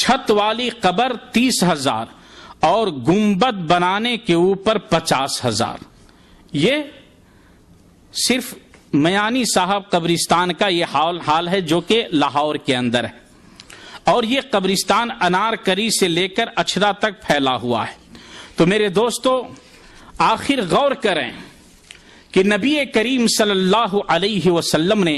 چھت والی قبر 30,000 اور گنبد بنانے کے اوپر 50,000. یہ صرف میانی صاحب قبرستان کا یہ حال ہے جو کہ لاہور کے اندر ہے، اور یہ قبرستان انارکری سے لے کر اچھرا تک پھیلا ہوا ہے. تو میرے دوستو آخر غور کریں کہ نبی کریم صلی اللہ علیہ وسلم نے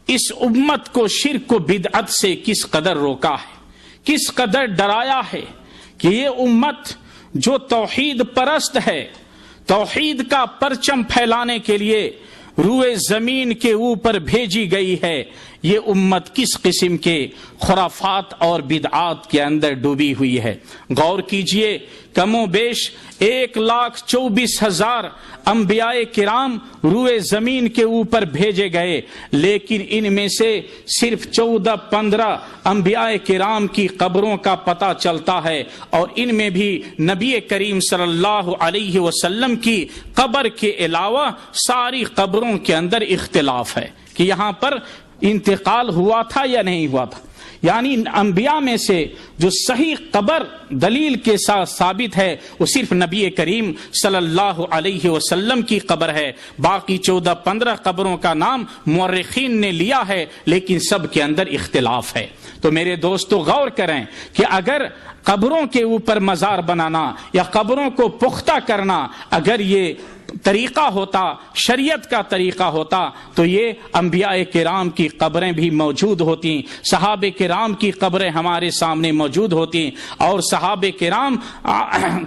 اس امت کو شرک و بدعت سے کس قدر روکا ہے، کس قدر ڈرایا ہے کہ یہ امت جو توحید پرست ہے، توحید کا پرچم پھیلانے کے لیے روئے زمین کے اوپر بھیجی گئی ہے، یہ امت کس قسم کے خرافات اور بدعات کے اندر ڈوبی ہوئی ہے. غور کیجئے، کم و بیش 1,24,000 انبیاء کرام روئے زمین کے اوپر بھیجے گئے، لیکن ان میں سے صرف 14-15 انبیاء کرام کی قبروں کا پتہ چلتا ہے، اور ان میں بھی نبی کریم صلی اللہ علیہ وسلم کی قبر کے علاوہ ساری قبروں کے اندر اختلاف ہے کہ یہاں پر انتقال ہوا تھا یا نہیں ہوا تھا. یعنی انبیاء میں سے جو صحیح قبر دلیل کے ساتھ ثابت ہے وہ صرف نبی کریم صلی اللہ علیہ وسلم کی قبر ہے. باقی 14-15 قبروں کا نام مورخین نے لیا ہے، لیکن سب کے اندر اختلاف ہے. تو میرے دوستو غور کریں کہ اگر قبروں کے اوپر مزار بنانا یا قبروں کو پختہ کرنا اگر یہ طریقہ ہوتا، شریعت کا طریقہ ہوتا، تو یہ انبیاء کرام کی قبریں بھی موجود ہوتی، صحابہ کرام کی قبریں ہمارے سامنے موجود ہوتی، اور صحابہ کرام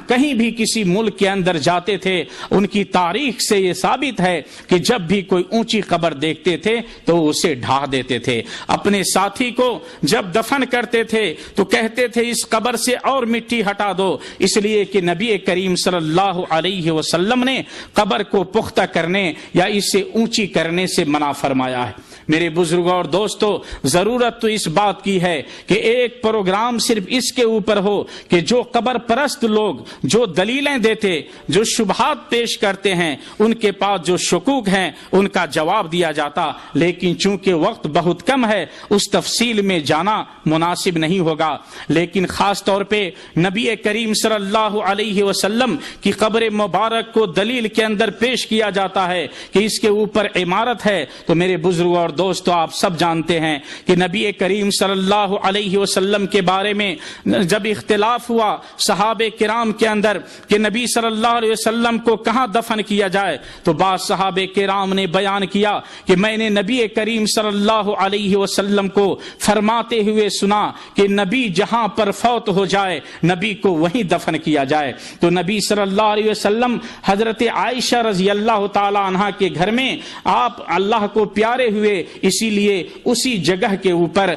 کہیں بھی کسی ملک کے اندر جاتے تھے، ان کی تاریخ سے یہ ثابت ہے کہ جب بھی کوئی اونچی قبر دیکھتے تھے تو اسے ڈھا دیتے تھے. اپنے ساتھی کو جب دفن کرتے تھے تو کہتے تھے اس قبر سے اور مٹی ہٹا دو، اس لیے کہ نبی کریم صلی اللہ علیہ وسلم نے قبر کو پختہ کرنے یا اسے اونچی کرنے سے منع فرمایا ہے. میرے بزرگوں اور دوستو، ضرورت تو اس بات کی ہے کہ ایک پروگرام صرف اس کے اوپر ہو کہ جو قبر پرست لوگ جو دلیلیں دیتے، جو شبہات پیش کرتے ہیں، ان کے پاس جو شکوک ہیں ان کا جواب دیا جاتا. لیکن چونکہ وقت بہت کم ہے اس تفصیل میں جانا مناسب نہیں ہوگا. لیکن خاص طور پہ نبی کریم صلی اللہ علیہ وسلم کی قبر مبارک کو دلیل کے اندر پیش کیا جاتا ہے کہ اس کے اوپر عمارت ہے. تو میرے بزرگوں اور دوستو آپ سب جانتے ہیں کہ نبی کریم صلی اللہ علیہ وسلم کے بارے میں جب اختلاف ہوا صحابہ کرام کے اندر کہ نبی صلی اللہ علیہ وسلم کو کہاں دفن کیا جائے، تو بعض صحابہ کرام نے بیان کیا کہ میں نے نبی کریم صلی اللہ علیہ وسلم کو فرماتے ہوئے سنا کہ نبی جہاں پر فوت ہو جائے نبی کو وہیں دفن کیا جائے. تو نبی صلی اللہ علیہ وسلم حضرت عائشہ رضی اللہ تعالی عنہا کے گھر میں آپ اللہ کو پیارے ہوئے، اسی لیے اسی جگہ کے اوپر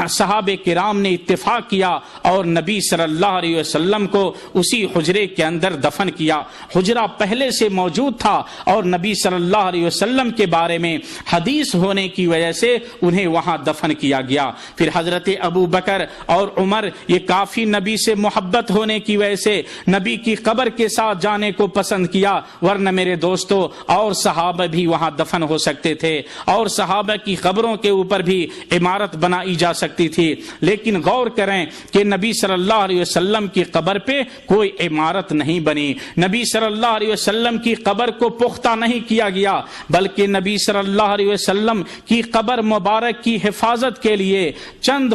صحابہ کرام نے اتفاق کیا اور نبی صلی اللہ علیہ وسلم کو اسی حجرے کے اندر دفن کیا. حجرہ پہلے سے موجود تھا اور نبی صلی اللہ علیہ وسلم کے بارے میں حدیث ہونے کی وجہ سے انہیں وہاں دفن کیا گیا. پھر حضرت ابو بکر اور عمر یہ کافی نبی سے محبت ہونے کی وجہ سے نبی کی قبر کے ساتھ جانے کو پسند کیا، ورنہ میرے دوستو اور صحابہ بھی وہاں دفن ہو سکتے تھے اور صحابہ کی قبروں کے اوپر بھی عمارت بنائی جا سکتی تھی. لیکن غور کریں کہ نبی صلی اللہ علیہ وسلم کی قبر پہ کوئی عمارت نہیں بنی، نبی صلی اللہ علیہ وسلم کی قبر کو پختہ نہیں کیا گیا، بلکہ نبی صلی اللہ علیہ وسلم کی قبر مبارک کی حفاظت کے لیے چند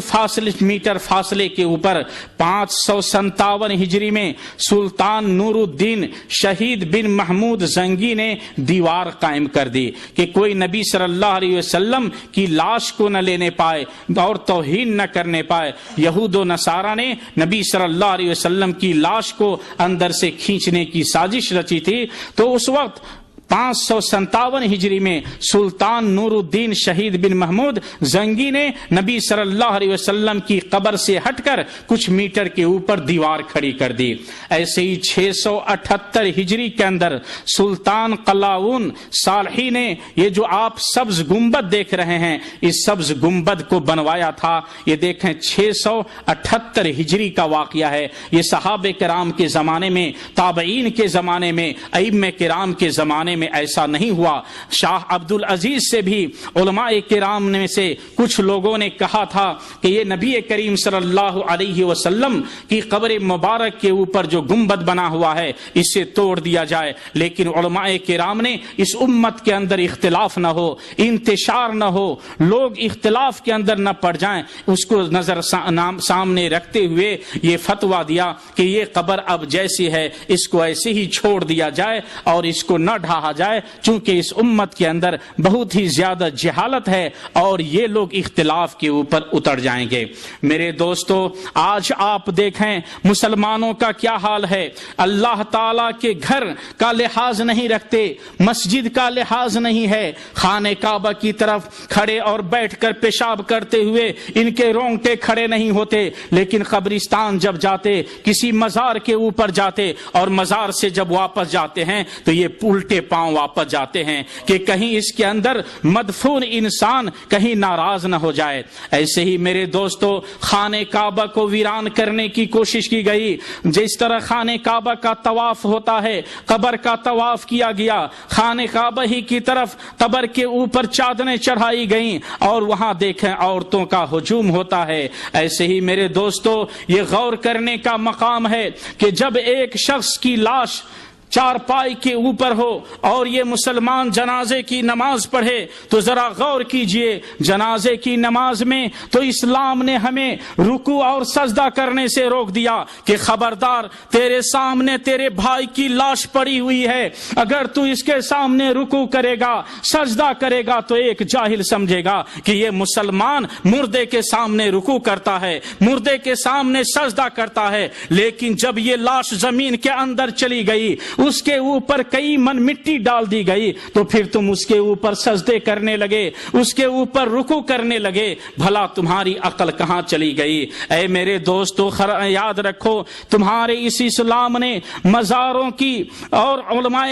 میٹر فاصلے کے اوپر 557 ہجری میں سلطان نور الدین شہید بن محمود زنگی نے دیوار قائم کر دی کہ کوئی نبی صلی اللہ علیہ وسلم کی لاش کو نہ لینے پائے اور توہین نہ کرنے پائے. یہود و نصارہ نے نبی صلی اللہ علیہ وسلم کی لاش کو اندر سے کھینچنے کی سازش رچی تھی. تو اس وقت 557 ہجری میں سلطان نور الدین شہید بن محمود زنگی نے نبی صلی اللہ علیہ وسلم کی قبر سے ہٹ کر کچھ میٹر کے اوپر دیوار کھڑی کر دی. ایسے ہی 678 ہجری کے اندر سلطان قلاؤن صالحی نے یہ جو آپ سبز گنبد دیکھ رہے ہیں اس سبز گنبد کو بنوایا تھا. یہ دیکھیں 678 ہجری کا واقعہ ہے. یہ صحابہ کرام کے زمانے میں، تابعین کے زمانے میں، ائمہ کرام کے زمانے میں ایسا نہیں ہوا۔ شاہ عبد العزیز سے بھی علماء کرام میں سے کچھ لوگوں نے کہا تھا کہ یہ نبی کریم صلی اللہ علیہ وسلم کی قبر مبارک کے اوپر جو گنبد بنا ہوا ہے اسے توڑ دیا جائے، لیکن علماء کرام نے اس امت کے اندر اختلاف نہ ہو، انتشار نہ ہو، لوگ اختلاف کے اندر نہ پڑ جائیں، اس کو نظر سامنے رکھتے ہوئے یہ فتویٰ دیا کہ یہ قبر اب جیسی ہے اس کو ایسے ہی چھوڑ دیا جائے اور اس کو نہ ڈھاہا جائے، چونکہ اس امت کے اندر بہت ہی زیادہ جہالت ہے اور یہ لوگ اختلاف کے اوپر اتر جائیں گے۔ میرے دوستو، آج آپ دیکھیں مسلمانوں کا کیا حال ہے، اللہ تعالیٰ کے گھر کا لحاظ نہیں رکھتے، مسجد کا لحاظ نہیں ہے، خانہ کعبہ کی طرف کھڑے اور بیٹھ کر پیشاب کرتے ہوئے ان کے رونگٹے کھڑے نہیں ہوتے، لیکن قبرستان جب جاتے، کسی مزار کے اوپر جاتے اور مزار سے جب واپس جاتے ہیں تو یہ الٹے پاؤں واپس جاتے ہیں کہ کہیں اس کے اندر مدفون انسان کہیں ناراض نہ ہو جائے۔ ایسے ہی میرے دوستو، خانہ کعبہ کو ویران کرنے کی کوشش کی گئی، جس طرح خانہ کعبہ کا طواف ہوتا ہے، قبر کا طواف کیا گیا، خانہ کعبہ ہی کی طرف قبر کے اوپر چادریں چڑھائی گئیں اور وہاں دیکھیں عورتوں کا ہجوم ہوتا ہے۔ ایسے ہی میرے دوستو، یہ غور کرنے کا مقام ہے کہ جب ایک شخص کی لاش چارپائی کے اوپر ہو اور یہ مسلمان جنازے کی نماز پڑھے تو ذرا غور کیجئے، جنازے کی نماز میں تو اسلام نے ہمیں رکوع اور سجدہ کرنے سے روک دیا کہ خبردار، تیرے سامنے تیرے بھائی کی لاش پڑی ہوئی ہے، اگر تو اس کے سامنے رکوع کرے گا، سجدہ کرے گا تو ایک جاہل سمجھے گا کہ یہ مسلمان مردے کے سامنے رکوع کرتا ہے، مردے کے سامنے سجدہ کرتا ہے۔ لیکن جب یہ لاش زمین کے اندر چلی گئی، اس کے اوپر کئی من مٹی ڈال دی گئی، تو پھر تم اس کے اوپر سجدے کرنے لگے، اس کے اوپر رکوع کرنے لگے، بھلا تمہاری عقل کہاں چلی گئی؟ اے میرے دوستو، یاد رکھو، تمہارے اس اسلام نے مزاروں کی اور علماء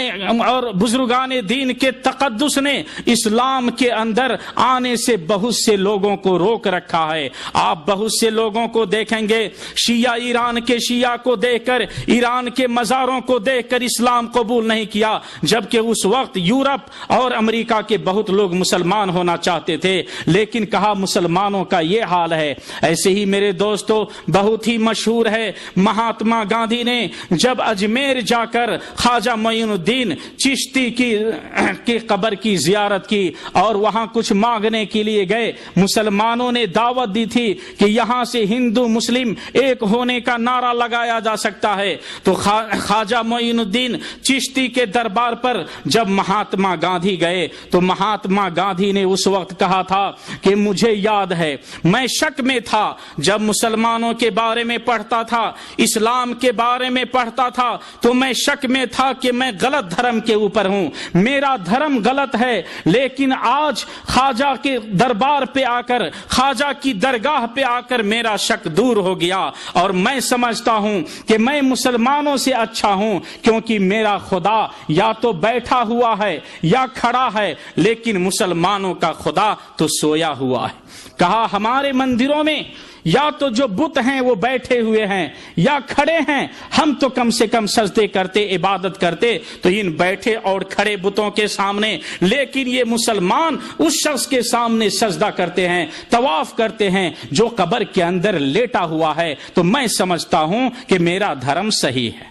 اور بزرگان دین کے تقدس نے اسلام کے اندر آنے سے بہت سے لوگوں کو روک رکھا ہے۔ آپ بہت سے لوگوں کو دیکھیں گے، شیعہ ایران کے شیعہ کو دیکھ کر، ایران کے مزاروں کو دیکھ کر اسلام قبول نہیں کیا، جبکہ اس وقت یورپ اور امریکہ کے بہت لوگ مسلمان ہونا چاہتے تھے، لیکن کہا مسلمانوں کا یہ حال ہے۔ ایسے ہی میرے دوستو، بہت ہی مشہور ہے، مہاتما گاندھی نے جب اجمیر جا کر خواجہ معین الدین چشتی کی قبر کی زیارت کی اور وہاں کچھ مانگنے کے لیے گئے، مسلمانوں نے دعوت دی تھی کہ یہاں سے ہندو مسلم ایک ہونے کا نعرہ لگایا جا سکتا ہے، تو خواجہ معین الدین چشتی کے دربار پر جب مہاتما گاندھی گئے تو مہاتما گاندھی نے اس وقت کہا تھا کہ مجھے یاد ہے، میں شک میں تھا جب مسلمانوں کے بارے میں پڑھتا تھا، اسلام کے بارے میں پڑھتا تھا، تو میں شک میں تھا کہ میں غلط دھرم کے اوپر ہوں، میرا دھرم غلط ہے، لیکن آج خواجہ کے دربار پہ آ کر، خواجہ کی درگاہ پہ آ کر میرا شک دور ہو گیا اور میں سمجھتا ہوں کہ میں مسلمانوں سے اچھا ہوں، کیونکہ میرا خدا یا تو بیٹھا ہوا ہے یا کھڑا ہے، لیکن مسلمانوں کا خدا تو سویا ہوا ہے۔ کہا ہمارے مندروں میں یا تو جو بت ہیں وہ بیٹھے ہوئے ہیں یا کھڑے ہیں، ہم تو کم سے کم سجدے کرتے، عبادت کرتے تو ان بیٹھے اور کھڑے بتوں کے سامنے، لیکن یہ مسلمان اس شخص کے سامنے سجدہ کرتے ہیں، طواف کرتے ہیں جو قبر کے اندر لیٹا ہوا ہے، تو میں سمجھتا ہوں کہ میرا دھرم صحیح ہے۔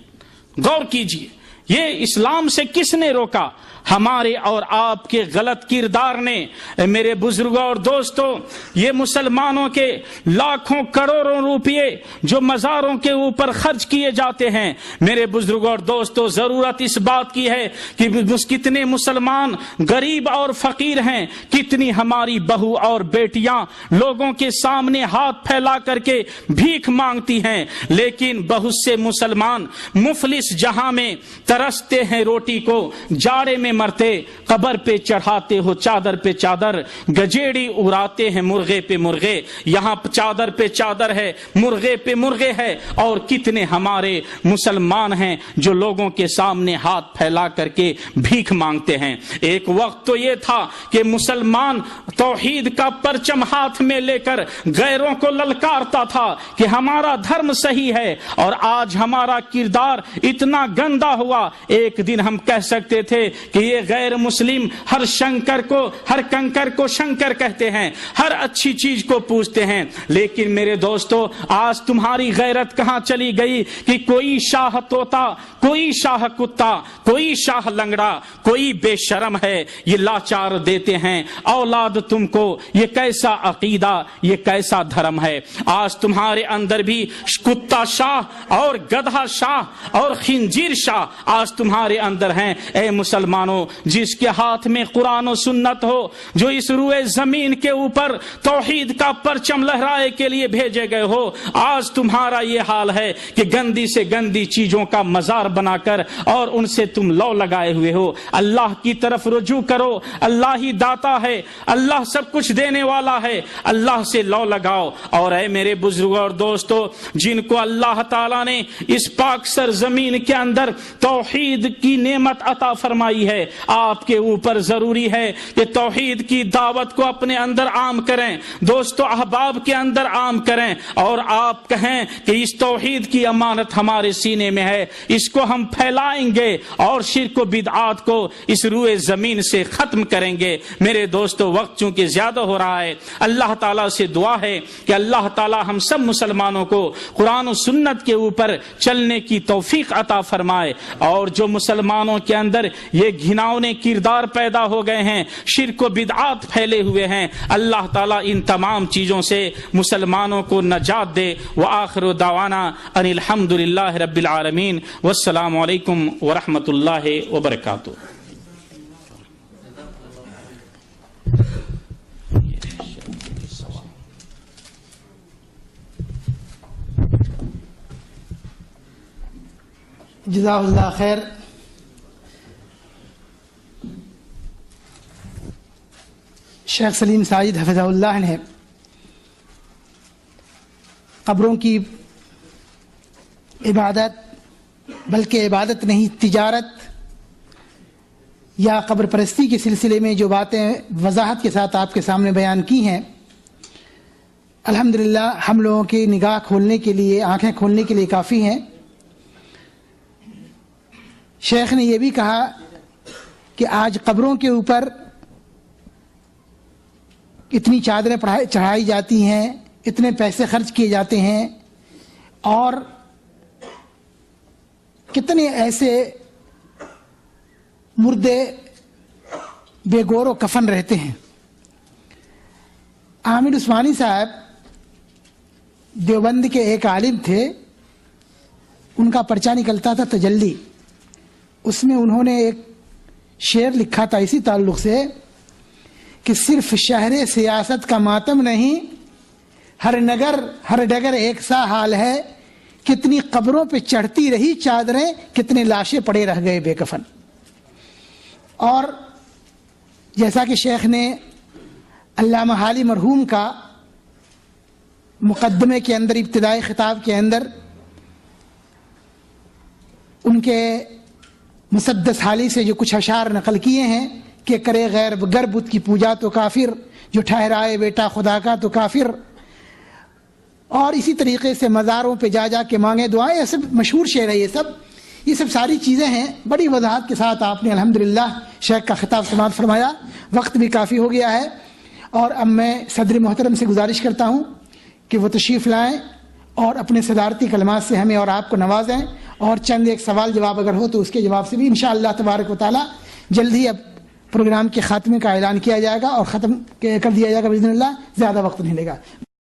غور کیجیے، یہ اسلام سے کس نے روکا؟ ہمارے اور آپ کے غلط کردار نے۔ میرے بزرگوں اور دوستوں، یہ مسلمانوں کے لاکھوں کروڑوں روپئے جو مزاروں کے اوپر خرچ کیے جاتے ہیں، میرے بزرگوں اور دوستوں، ضرورت اس بات کی ہے کہ کتنے مسلمان غریب اور فقیر ہیں، کتنی ہماری بہو اور بیٹیاں لوگوں کے سامنے ہاتھ پھیلا کر کے بھیک مانگتی ہیں، لیکن بہت سے مسلمان مفلس جہاں میں ترستے ہیں روٹی کو، جاڑے میں مرتے، قبر پہ چڑھاتے ہو چادر پہ چادر، گجیڑی اڑاتے ہیں مرغے پہ مرغے، یہاں چادر پہ چادر ہے، مرغے پہ مرغے ہے، اور کتنے ہمارے مسلمان ہیں جو لوگوں کے سامنے ہاتھ پھیلا کر کے بھیک مانگتے ہیں۔ ایک وقت تو یہ تھا کہ مسلمان توحید کا پرچم ہاتھ میں لے کر غیروں کو للکارتا تھا کہ ہمارا دھرم صحیح ہے، اور آج ہمارا کردار اتنا گندا ہوا ایک دن ہم کہہ سکتے تھے کہ یہ غیر مسلم ہر کنکر کو شنکر کہتے ہیں، ہر اچھی چیز کو پوچھتے ہیں، لیکن میرے دوستو آج تمہاری غیرت کہاں چلی گئی کہ کوئی شاہ طوطا، کوئی شاہ کتا، کوئی شاہ لنگڑا، کوئی بے شرم ہے یہ لاچار دیتے ہیں اولاد تم کو۔ یہ کیسا عقیدہ، یہ کیسا دھرم ہے؟ آج تمہارے اندر بھی کتا شاہ اور گدھا شاہ اور خنزیر شاہ آج تمہارے اندر ہیں۔ اے مسلمانوں، جس کے ہاتھ میں قرآن و سنت ہو، جو اس روئے زمین کے اوپر توحید کا پرچم لہرائے کے لیے بھیجے گئے ہو، آج تمہارا یہ حال ہے کہ گندی سے گندی چیزوں کا مزار بنا کر اور ان سے تم لو لگائے ہوئے ہو۔ اللہ کی طرف رجوع کرو، اللہ ہی داتا ہے، اللہ سب کچھ دینے والا ہے، اللہ سے لو لگاؤ۔ اور اے میرے بزرگوں اور دوستو، جن کو اللہ تعالیٰ نے اس پاک سرزمین کے اندر توحید کی نعمت عطا فرمائی ہے، آپ کے اوپر ضروری ہے کہ توحید کی دعوت کو اپنے اندر عام کریں، دوستو احباب کے اندر عام کریں، اور آپ کہیں کہ اس توحید کی امانت ہمارے سینے میں ہے، اس کو ہم پھیلائیں گے اور شرک و بدعات کو اس روئے زمین سے ختم کریں گے۔ میرے دوستو وقت چونکہ زیادہ ہو رہا ہے، اللہ تعالیٰ سے دعا ہے کہ اللہ تعالیٰ ہم سب مسلمانوں کو قرآن و سنت کے اوپر چلنے کی توفیق عطا فرمائے، اور جو مسلمانوں کے اندر یہ گھناؤنے کردار پیدا ہو گئے ہیں، شرک و بدعات پھیلے ہوئے ہیں، اللہ تعالیٰ ان تمام چیزوں سے مسلمانوں کو نجات دے۔ وآخر دعوانا ان الحمد للہ رب العالمین، والسلام علیکم ورحمۃ اللہ وبرکاتہ۔ جزاک اللہ خیر۔ شیخ سلیم ساجد حفظہ اللہ نے قبروں کی عبادت، بلکہ عبادت نہیں تجارت یا قبر پرستی کے سلسلے میں جو باتیں وضاحت کے ساتھ آپ کے سامنے بیان کی ہیں، الحمدللہ ہم لوگوں کی نگاہ کھولنے کے لیے، آنکھیں کھولنے کے لیے کافی ہیں۔ شیخ نے یہ بھی کہا کہ آج قبروں کے اوپر اتنی چادریں چڑھائی جاتی ہیں، اتنے پیسے خرچ کیے جاتے ہیں، اور کتنے ایسے مردے بے گور و کفن رہتے ہیں۔ عامر عثمانی صاحب دیوبند کے ایک عالم تھے، ان کا پرچہ نکلتا تھا تجلی، اس میں انہوں نے ایک شعر لکھا تھا اسی تعلق سے کہ صرف شہر سیاست کا ماتم نہیں، ہر ڈگر ایک سا حال ہے، کتنی قبروں پہ چڑھتی رہی چادریں، کتنے لاشیں پڑے رہ گئے بے کفن۔ اور جیسا کہ شیخ نے علامہ حالی مرحوم کا مقدمے کے اندر، ابتدائی خطاب کے اندر ان کے مسدس حالی سے جو کچھ اشعار نقل کیے ہیں کہ کرے غیر گر بت کی پوجا تو کافر، جو ٹھہرائے بیٹا خدا کا تو کافر، اور اسی طریقے سے مزاروں پہ جا جا کے مانگے دعائیں، یہ سب مشہور شعر ہے، یہ سب ساری چیزیں ہیں۔ بڑی وضاحت کے ساتھ آپ نے الحمدللہ شیخ کا خطاب سماعت فرمایا، وقت بھی کافی ہو گیا ہے، اور اب میں صدر محترم سے گزارش کرتا ہوں کہ وہ تشریف لائیں اور اپنے صدارتی کلمات سے ہمیں اور آپ کو نوازیں، اور چند ایک سوال جواب اگر ہو تو اس کے جواب سے بھی انشاءاللہ تبارک و تعالی جلد ہی اب پروگرام کے خاتمے کا اعلان کیا جائے گا اور ختم کر دیا جائے گا باذن اللہ، زیادہ وقت نہیں لے گا۔